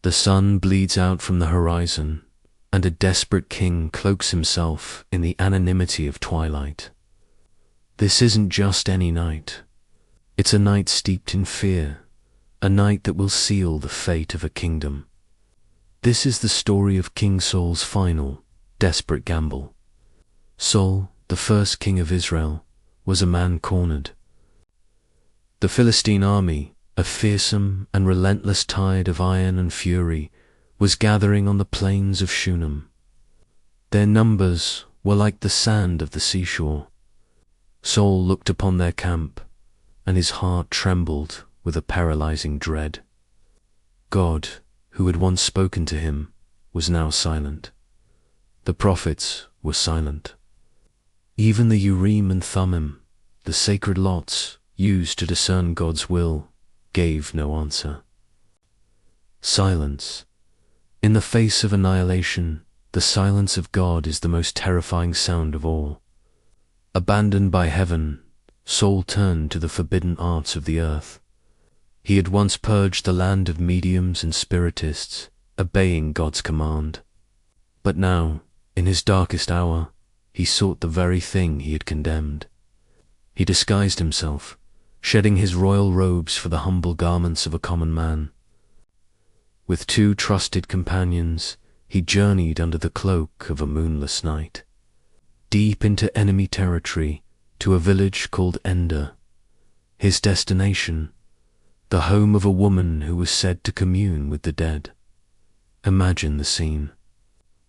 The sun bleeds out from the horizon, and a desperate king cloaks himself in the anonymity of twilight. This isn't just any night. It's a night steeped in fear, a night that will seal the fate of a kingdom. This is the story of King Saul's final, desperate gamble. Saul, the first king of Israel, was a man cornered. The Philistine army, a fearsome and relentless tide of iron and fury, was gathering on the plains of Shunem. Their numbers were like the sand of the seashore. Saul looked upon their camp, and his heart trembled with a paralyzing dread. God, who had once spoken to him, was now silent. The prophets were silent. Even the Urim and Thummim, the sacred lots used to discern God's will, gave no answer. Silence. In the face of annihilation, the silence of God is the most terrifying sound of all. Abandoned by heaven, Saul turned to the forbidden arts of the earth. He had once purged the land of mediums and spiritists, obeying God's command. But now, in his darkest hour, he sought the very thing he had condemned. He disguised himself, shedding his royal robes for the humble garments of a common man. With 2 trusted companions, he journeyed under the cloak of a moonless night, deep into enemy territory, to a village called Endor. His destination, the home of a woman who was said to commune with the dead. Imagine the scene.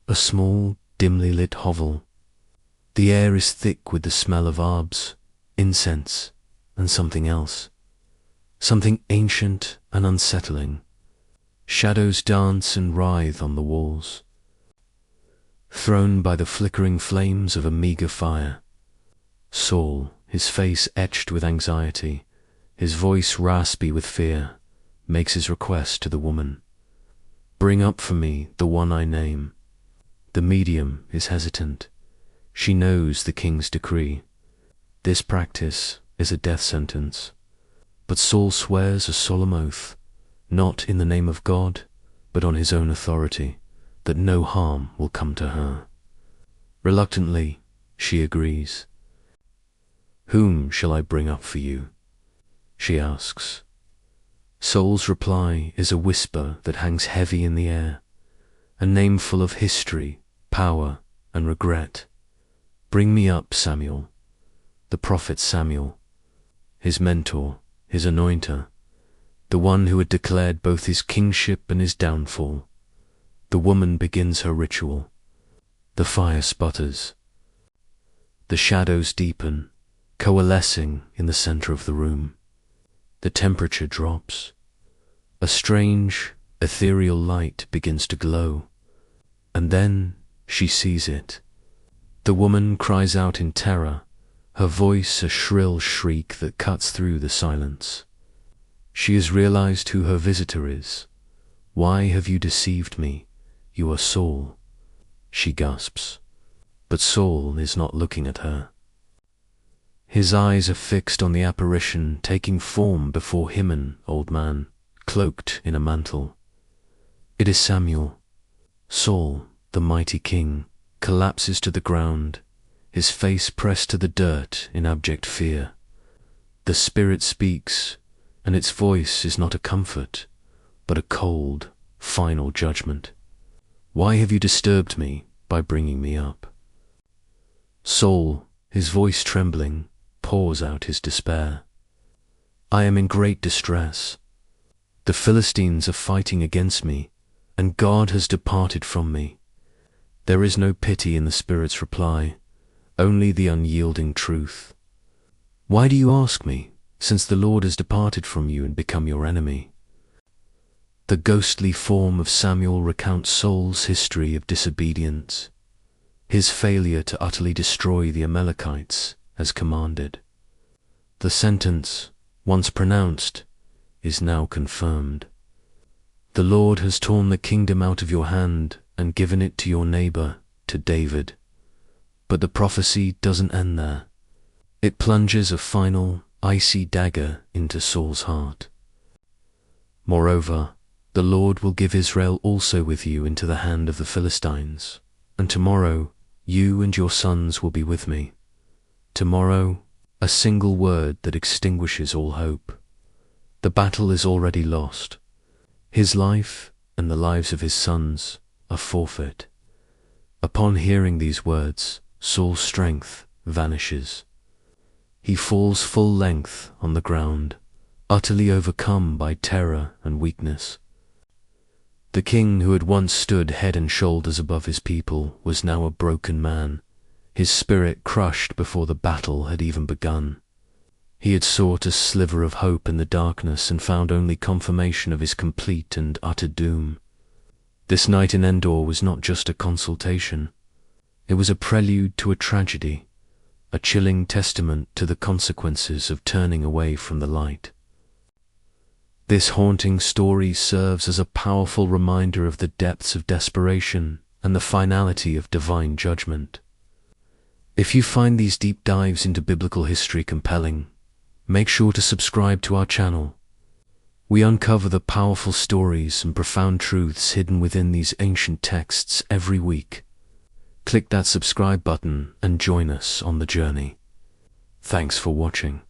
A small, dimly lit hovel. The air is thick with the smell of herbs, incense, and something else. Something ancient and unsettling. Shadows dance and writhe on the walls, thrown by the flickering flames of a meager fire. Saul, his face etched with anxiety, his voice raspy with fear, makes his request to the woman. Bring up for me the one I name. The medium is hesitant. She knows the king's decree. This practice is a death sentence. But Saul swears a solemn oath, not in the name of God, but on his own authority, that no harm will come to her. Reluctantly, she agrees. Whom shall I bring up for you? She asks. Saul's reply is a whisper that hangs heavy in the air, a name full of history, power, and regret. Bring me up Samuel, the prophet Samuel, his mentor, his anointer, the one who had declared both his kingship and his downfall. The woman begins her ritual. The fire sputters. The shadows deepen, coalescing in the center of the room. The temperature drops. A strange, ethereal light begins to glow. And then she sees it. The woman cries out in terror, her voice a shrill shriek that cuts through the silence. She has realized who her visitor is. Why have you deceived me? You are Saul, she gasps. But Saul is not looking at her. His eyes are fixed on the apparition taking form before him, an old man, cloaked in a mantle. It is Samuel. Saul, the mighty king, collapses to the ground, his face pressed to the dirt in abject fear. The Spirit speaks, and its voice is not a comfort, but a cold, final judgment. Why have you disturbed me by bringing me up? Saul, his voice trembling, pours out his despair. I am in great distress. The Philistines are fighting against me, and God has departed from me. There is no pity in the Spirit's reply, only the unyielding truth. Why do you ask me, since the Lord has departed from you and become your enemy? The ghostly form of Samuel recounts Saul's history of disobedience, his failure to utterly destroy the Amalekites as commanded. The sentence, once pronounced, is now confirmed. The Lord has torn the kingdom out of your hand and given it to your neighbor, to David. But the prophecy doesn't end there. It plunges a final, icy dagger into Saul's heart. Moreover, The Lord will give Israel also with you into the hand of the Philistines, and tomorrow you and your sons will be with me. Tomorrow, a single word that extinguishes all hope. The battle is already lost. His life and the lives of his sons are forfeit. Upon hearing these words, Saul's strength vanishes. He falls full length on the ground, utterly overcome by terror and weakness. The king who had once stood head and shoulders above his people was now a broken man, his spirit crushed before the battle had even begun. He had sought a sliver of hope in the darkness and found only confirmation of his complete and utter doom. This night in Endor was not just a consultation. It was a prelude to a tragedy, a chilling testament to the consequences of turning away from the light. This haunting story serves as a powerful reminder of the depths of desperation and the finality of divine judgment. If you find these deep dives into biblical history compelling, make sure to subscribe to our channel. We uncover the powerful stories and profound truths hidden within these ancient texts every week. Click that subscribe button and join us on the journey. Thanks for watching.